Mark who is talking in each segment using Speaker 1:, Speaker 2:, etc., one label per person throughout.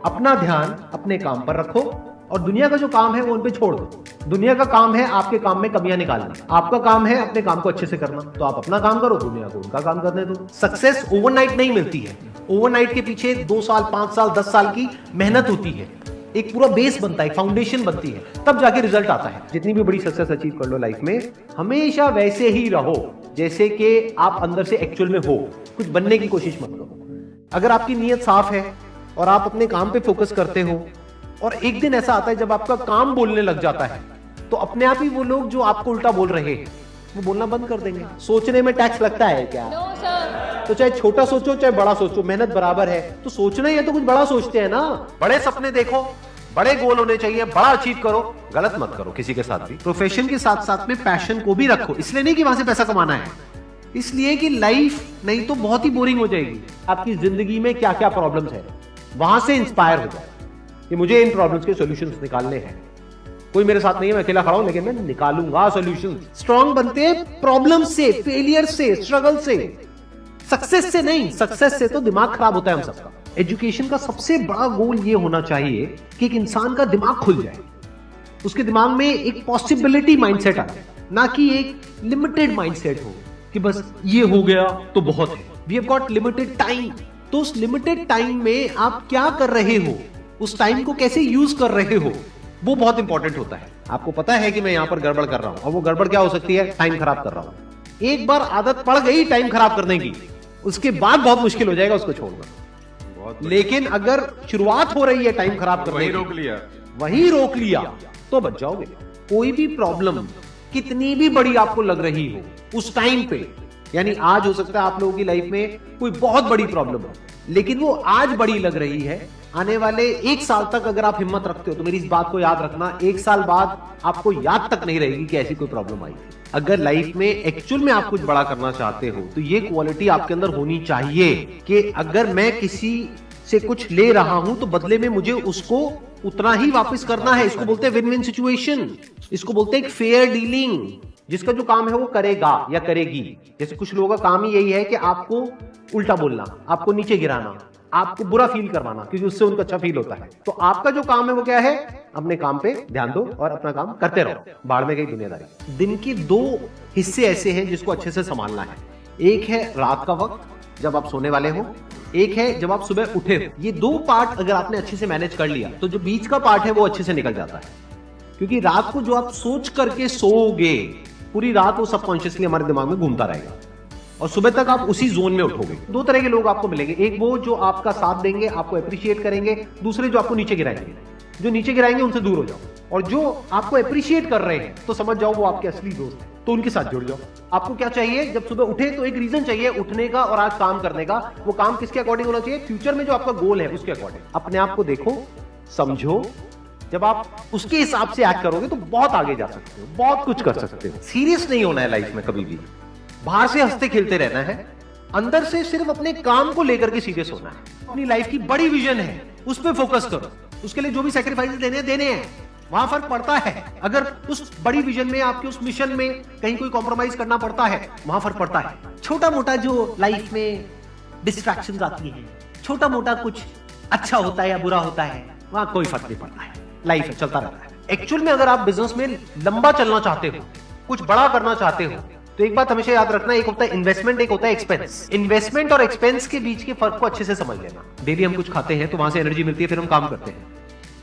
Speaker 1: अपना ध्यान अपने काम पर रखो और दुनिया का जो काम है वो उन पे छोड़ दो। दुनिया का काम है आपके काम में कमियां निकालना, आपका काम है अपने काम को अच्छे से करना। तो आप अपना काम करो, दुनिया को उनका काम करने दो। सक्सेस ओवरनाइट नहीं मिलती है। ओवरनाइट के पीछे 2 साल, 5 साल, 10 साल की मेहनत होती है। एक पूरा बेस बनता है, फाउंडेशन बनती है, तब जाके रिजल्ट आता है। जितनी भी बड़ी सक्सेस अचीव कर लो लाइफ में, हमेशा वैसे ही रहो जैसे कि आप अंदर से एक्चुअल में हो। कुछ बनने की कोशिश मत करो। अगर आपकी नीयत साफ है और आप अपने काम पे फोकस करते हो और एक दिन ऐसा आता है जब आपका काम बोलने लग जाता है, तो अपने आप ही वो लोग जो आपको उल्टा बोल रहे हैं वो बोलना बंद कर देंगे। सोचने में टैक्स लगता है क्या?
Speaker 2: No sir.
Speaker 1: तो चाहे छोटा सोचो चाहे बड़ा सोचो, मेहनत बराबर है। तो सोचना ही है तो कुछ बड़ा सोचते हैं ना। बड़े सपने देखो, बड़े गोल होने चाहिए, बड़ा अचीव करो, गलत मत करो किसी के साथ भी। प्रोफेशन के साथ साथ में पैशन को भी रखो। इसलिए नहीं कि वहां से पैसा कमाना है, इसलिए कि लाइफ नहीं तो बहुत ही बोरिंग हो जाएगी। आपकी जिंदगी में क्या क्या प्रॉब्लम्स है, वहां से इंस्पायर हो जाए कि मुझे इन प्रॉब्लम्स के सॉल्यूशंस निकालने हैं। कोई मेरे साथ नहीं है, मैं अकेला खड़ा हूं, लेकिन मैं निकालूंगा सॉल्यूशन। स्ट्रांग बनते हैं प्रॉब्लम से, फेलियर से, स्ट्रगल से, सक्सेस से नहीं। सक्सेस से तो दिमाग खराब होता है हम सबका। एजुकेशन का सबसे बड़ा गोल ये होना चाहिए कि एक इंसान का दिमाग खुल जाए, उसके दिमाग में एक पॉसिबिलिटी माइंडसेट आ जाए, ना कि एक लिमिटेड माइंडसेट हो कि बस ये हो गया तो बहुत है। We have got limited time. तो उस लिमिटेड टाइम में आप क्या कर रहे हो, उस टाइम को कैसे यूज कर रहे हो, वो बहुत इंपॉर्टेंट होता है। आपको पता है कि मैं यहां पर गड़बड़ कर रहा हूं, और वो गड़बड़ क्या हो सकती है? टाइम खराब कर रहा हूं। एक बार आदत पड़ गई टाइम खराब करने की, उसके बाद बहुत मुश्किल हो जाएगा उसको छोड़ना। लेकिन अगर शुरुआत हो रही है टाइम खराब करने की, वही रोक लिया तो बच जाओगे। कोई भी प्रॉब्लम कितनी भी बड़ी आपको लग रही हो उस टाइम पे, यानी आज हो सकता है आप लोगों की लाइफ में कोई बहुत बड़ी प्रॉब्लम हो, लेकिन वो आज बड़ी लग रही है, आने वाले 1 साल तक अगर आप हिम्मत रखते हो तो मेरी इस बात को याद रखना, 1 साल बाद आपको याद तक नहीं रहेगी कि ऐसी कोई प्रॉब्लम आई थी। अगर लाइफ में एक्चुअल में आप कुछ बड़ा करना चाहते हो तो ये क्वालिटी आपके अंदर होनी चाहिए कि अगर मैं किसी से कुछ ले रहा हूं तो बदले में मुझे उसको उतना ही वापस करना है। इसको बोलते हैं विन विन सिचुएशन, इसको बोलते हैं फेयर डीलिंग। जिसका जो काम है वो करेगा या करेगी। जैसे कुछ लोगों का काम ही यही है कि आपको उल्टा बोलना, आपको नीचे गिराना, आपको बुरा फील करवाना, क्योंकि उससे उनको अच्छा फील होता है। तो आपका जो काम है वो क्या है? अपने काम पे ध्यान दो और अपना काम करते रहो। बाढ़ में गई दुनियादारी। दिन के 2 हिस्से ऐसे हैं जिसको अच्छे से संभालना है। एक है रात का वक्त जब आप सोने वाले हो, एक है जब आप सुबह उठे हो। ये 2 पार्ट अगर आपने अच्छे से मैनेज कर लिया तो जो बीच का पार्ट है वो अच्छे से निकल जाता है। क्योंकि रात को जो आप सोच करके सोओगे, पूरी रात वो सबकॉन्शियसली हमारे दिमाग में घूमता रहेगा और सुबह तक आप उसी जोन में उठोगे। 2 तरह के लोग आपको मिलेंगे, एक वो जो आपका साथ देंगे, आपको अप्रिशिएट करेंगे, दूसरे जो आपको नीचे गिराएंगे। जो नीचे गिराएंगे उनसे दूर हो जाओ, और जो आपको अप्रिशिएट कर रहे हैं तो समझ जाओ वो आपके असली दोस्त हैं, तो उनके साथ जुड़ जाओ। आपको क्या चाहिए? जब सुबह उठे तो एक रीजन चाहिए उठने का और आज काम करने का। वो काम किसके अकॉर्डिंग होना चाहिए? फ्यूचर में जो आपका गोल है उसके अकॉर्डिंग। अपने आप को देखो, समझो। जब आप उसके हिसाब से एक्ट करोगे तो बहुत आगे जा सकते हो, बहुत कुछ कर सकते हो। सीरियस नहीं होना है लाइफ में कभी भी। बाहर से हंसते खेलते रहना है, अंदर से सिर्फ अपने काम को लेकर के सीरियस होना है। अपनी लाइफ की बड़ी विजन है, उस पर फोकस करो। उसके लिए जो भी सैक्रिफाइस देने हैं, वहां फर्क पड़ता है। अगर उस बड़ी विजन में, आपके उस मिशन में कहीं कोई कॉम्प्रोमाइज करना पड़ता है, वहां फर्क पड़ता है। छोटा मोटा जो लाइफ में डिस्ट्रैक्शंस आती है, छोटा मोटा कुछ अच्छा होता है या बुरा होता है, वहां कोई फर्क नहीं पड़ता है। लाइफ है, चलता रहता है। एक्चुअल में अगर आप बिजनेस में लंबा चलना चाहते हो, कुछ बड़ा करना चाहते हो, तो एक बात हमेशा याद रखना, एक होता है इन्वेस्टमेंट, एक होता है एक्सपेंस। इन्वेस्टमेंट और एक्सपेंस के बीच के फर्क को अच्छे से समझ लेना। डेली हम कुछ खाते हैं तो वहां से एनर्जी मिलती है, फिर हम काम करते हैं।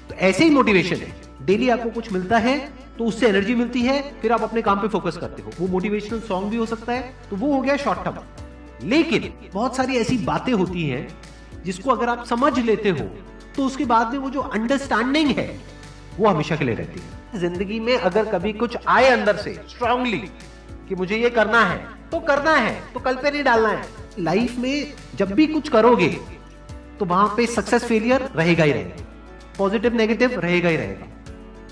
Speaker 1: तो ऐसे ही मोटिवेशन है, डेली आपको कुछ मिलता है तो उससे एनर्जी मिलती है, फिर आप अपने काम पे फोकस करते हो। वो मोटिवेशनल सॉन्ग भी हो सकता है, तो वो हो गया शॉर्ट टर्म। लेकिन बहुत सारी ऐसी बातें होती हैं जिसको अगर आप समझ लेते हो तो उसके बाद में वो जो अंडरस्टैंडिंग है वो हमेशा के लिए रहती है। जिंदगी में अगर कभी कुछ आए अंदर से स्ट्रांगली कि मुझे ये करना है तो करना है, तो कल पे नहीं डालना है। लाइफ में जब भी कुछ करोगे तो वहां पे सक्सेस फेलियर रहेगा ही रहेगा, पॉजिटिव नेगेटिव रहेगा ही रहेगा,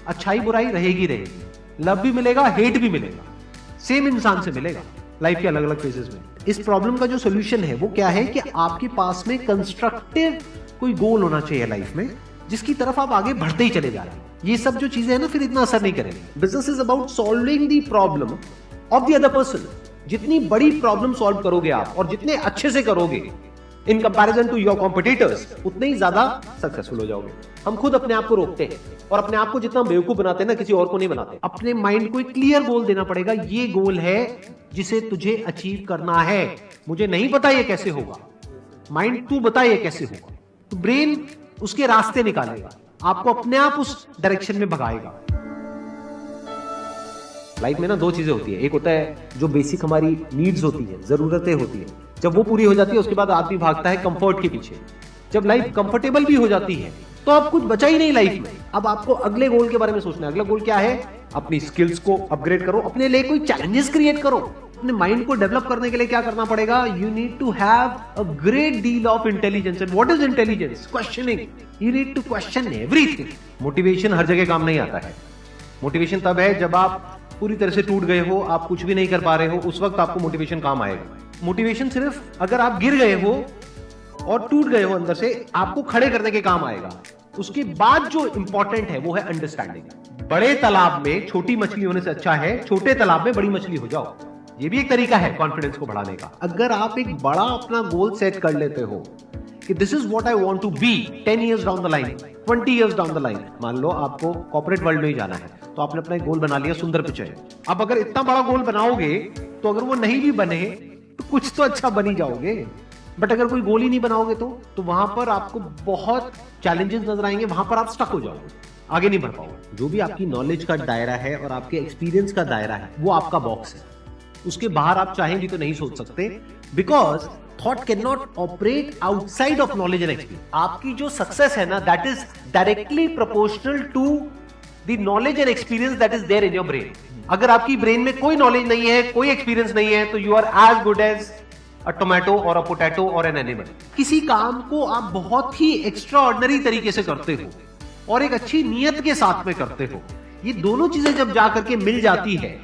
Speaker 1: अच्छाई बुराई रहेगी रहेगी, लव भी मिलेगा, हेट भी मिलेगा, सेम इंसान से मिलेगा लाइफ के अलग अलग फेजेस में। इस प्रॉब्लम का जो सोल्यूशन है वो क्या है कि आपके पास में कंस्ट्रक्टिव कोई गोल होना चाहिए लाइफ में, जिसकी तरफ आप आगे बढ़ते ही चले जा रहे हैं। ये सब जो चीजें हैं ना, फिर इतना असर नहीं करेंगे। Business is about solving the problem of the other person. जितनी बड़ी प्रॉब्लम सॉल्व करोगे आप और जितने अच्छे से करोगे, in comparison to your competitors, उतने ही ज्यादा सक्सेसफुल हो जाओगे। हम खुद अपने आप को रोकते हैं और अपने आप को जितना बेवकूफ बनाते हैं ना, किसी और को नहीं बनाते। अपने माइंड को एक क्लियर गोल देना पड़ेगा, ये गोल है जिसे तुझे अचीव करना है। मुझे नहीं पता ये कैसे होगा, माइंड तू बता ये कैसे होगा। तो ब्रेन उसके रास्ते निकालेगा, आपको अपने आप उस डायरेक्शन में भगाएगा। लाइफ में ना दो चीजें होती है, एक होता है जो बेसिक हमारी नीड्स होती है, जरूरतें होती है, जब वो पूरी हो जाती है उसके बाद आदमी भागता है कंफर्ट के पीछे। जब लाइफ कंफर्टेबल भी हो जाती है तो अब कुछ बचा ही नहीं लाइफ में। अब आपको अगले गोल के बारे में सोचना है। अगला गोल क्या है? अपनी स्किल्स को अपग्रेड करो, अपने लिए कोई चैलेंजेस क्रिएट करो। अपने माइंड को डेवलप करने के लिए क्या करना पड़ेगा? You need to have a great deal of intelligence. And what is intelligence? Questioning. You need to question everything. Motivation हर जगह काम नहीं आता है। मोटिवेशन तब है जब आप पूरी तरह से टूट गए हो, आप कुछ भी नहीं कर पा रहे हो, उस वक्त आपको मोटिवेशन काम आएगा। मोटिवेशन सिर्फ अगर आप गिर गए हो और टूट गए हो अंदर से, आपको खड़े करने के काम आएगा। उसके बाद जो इंपॉर्टेंट है वो है अंडरस्टैंडिंग। बड़े तालाब में छोटी मछली होने से अच्छा है छोटे तालाब में बड़ी मछली हो जाओ। ये भी एक तरीका है कॉन्फिडेंस को बढ़ाने का। अगर आप एक बड़ा अपना गोल सेट कर लेते हो कि this is what I want to be 10 years down the line, 20 years down the line. मान लो आपको कॉर्पोरेट वर्ल्ड में ही जाना है, तो आपने अपना एक गोल बना लिया सुंदर पिचाई। अब अगर इतना बड़ा गोल बनाओगे तो अगर वो नहीं भी बने तो कुछ तो अच्छा बन ही जाओगे। बट अगर कोई गोल ही नहीं बनाओगे तो वहां पर आपको बहुत चैलेंजेस नजर आएंगे, वहां पर आप स्टक हो जाओगे, आगे नहीं बढ़ पाओगे। जो भी आपकी नॉलेज का दायरा है और आपके एक्सपीरियंस का दायरा है वो आपका बॉक्स है। उसके बाहर आप चाहें भी तो नहीं सोच सकते, because thought can not operate outside of knowledge and experience. आपकी जो सक्सेस है ना, that is directly proportional to the knowledge and experience that is there in your brain. अगर आपकी ब्रेन में कोई नॉलेज नहीं है, कोई एक्सपीरियंस नहीं है, तो you are as good as a tomato और अ पोटैटो और एन एनिमल। किसी काम को आप बहुत ही एक्स्ट्रा ऑर्डिनरी तरीके से करते हो और एक अच्छी नीयत के साथ में करते हो, ये दोनों चीजें जब जाकर के मिल जाती है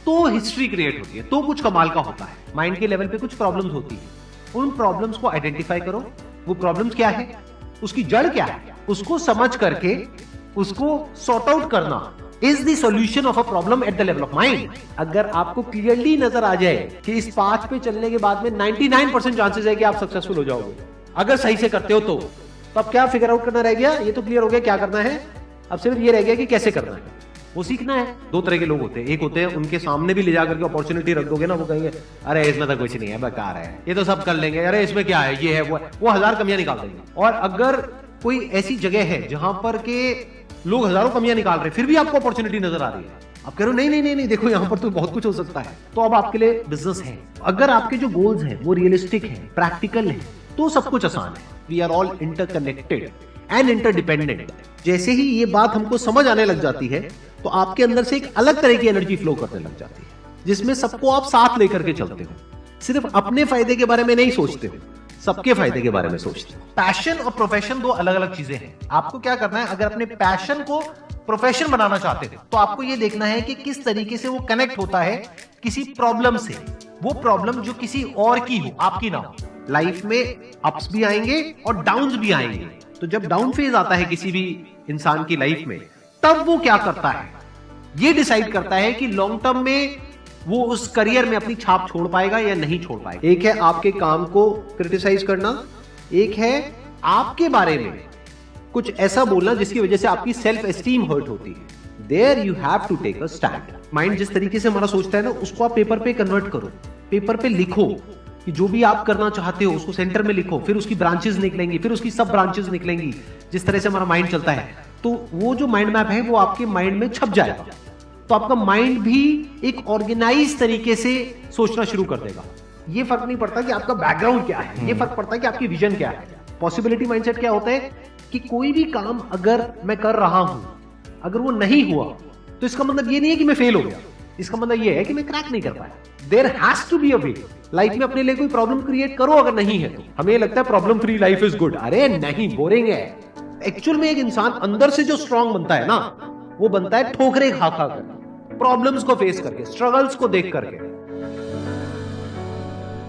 Speaker 1: तो हिस्ट्री क्रिएट होती है, तो कुछ कमाल का होता है। माइंड के लेवल पे कुछ प्रॉब्लम्स होती है, उन प्रॉब्लम्स को आइडेंटिफाई करो। वो प्रॉब्लम्स क्या है, उसकी जड़ क्या है, उसको समझ करके उसको सॉर्ट आउट करना is the solution of a problem at the level of mind. अगर आपको क्लियरली नजर आ जाए कि इस पाथ पे चलने के बाद में 99% चांसेस है कि आप सक्सेसफुल हो जाओगे अगर सही से करते हो तो अब क्या फिगर आउट करना रह गया? ये तो क्लियर हो गया क्या करना है, अब सिर्फ ये रह गया कि कैसे करना है, वो सीखना है। दो तरह के लोग होते हैं, एक होते हैं उनके सामने भी ले जाकर के अपॉर्चुनिटी रख दोगे ना, वो कहेंगे अरे इसमें तो कुछ नहीं है, बेकार है, ये तो सब कर लेंगे, अरे इसमें क्या है, ये है वो 1000 कमियां निकाल देंगे। और अगर कोई ऐसी जगह है जहां पर के लोग हजारों कमियां निकाल रहे हैं फिर भी आपको अपॉर्चुनिटी नजर आ रही है, आप कह रहे हो नहीं नहीं नहीं नहीं देखो यहाँ पर तो बहुत कुछ हो सकता है, तो अब आपके लिए बिजनेस है। अगर आपके जो गोल्स हैं वो रियलिस्टिक है, प्रैक्टिकल है, तो सब कुछ आसान है। We are all interconnected and interdependent. जैसे ही ये बात हमको समझ आने लग जाती है तो आपके अंदर से एक अलग तरह की एनर्जी फ्लो करने लग जाती है, जिसमें सबको आप साथ लेकर के चलते हो। सिर्फ अपने फायदे के बारे में नहीं सोचते हो, सबके फायदे के बारे में सोचते हो। पैशन और प्रोफेशन दो अलग अलग चीजें हैं। आपको क्या करना है, अगर अपने पैशन को प्रोफेशन बनाना चाहते हो तो आपको यह देखना है कि किस तरीके से वो कनेक्ट होता है किसी प्रॉब्लम से। वो प्रॉब्लम जो किसी और की हो, आपकी ना हो। लाइफ में अप्स भी आएंगे और डाउन्स भी आएंगे, तो जब डाउन फेज आता है किसी भी इंसान की लाइफ में, तब वो क्या करता है, ये डिसाइड करता है कि लॉन्ग टर्म में वो उस करियर में अपनी छाप छोड़ पाएगा या नहीं छोड़ पाएगा। एक है आपके काम को क्रिटिसाइज करना, एक है आपके बारे में कुछ ऐसा बोलना जिसकी वजह से आपकी सेल्फ एस्टीम हर्ट होती है। There you have to take a stand. Mind जिस तरीके से हमारा सोचता है ना, उसको आप पेपर पे कन्वर्ट करो, पेपर पे लिखो कि जो भी आप करना चाहते हो उसको सेंटर में लिखो, फिर उसकी ब्रांचेस निकलेंगी, फिर उसकी सब ब्रांचेस निकलेंगी। जिस तरह से हमारा माइंड चलता है, तो वो जो माइंड मैप है वो आपके माइंड में छप जाएगा, तो आपका माइंड भी एक ऑर्गेनाइज तरीके से सोचना शुरू कर देगा। ये फर्क नहीं पड़ता कि आपका बैकग्राउंड क्या है, ये फर्क पड़ता है कि आपकी विजन क्या है। पॉसिबिलिटी माइंडसेट क्या होता है कि कोई भी काम अगर मैं कर रहा हूं, अगर वो नहीं हुआ तो इसका मतलब ये नहीं है कि मैं फेल हो गया, इसका मतलब ये है कि मैं क्रैक नहीं कर पाया। There has to be a way. Life में अपने लिए कोई प्रॉब्लम क्रिएट करो, अगर नहीं है तो। हमें लगता है problem free life is good, अरे नहीं, बोरिंग है। एक्चुअल में एक इंसान अंदर से जो स्ट्रांग बनता है ना, वो बनता है ठोकरे खा खा कर, प्रॉब्लम्स को फेस करके, स्ट्रगल्स को देख करके।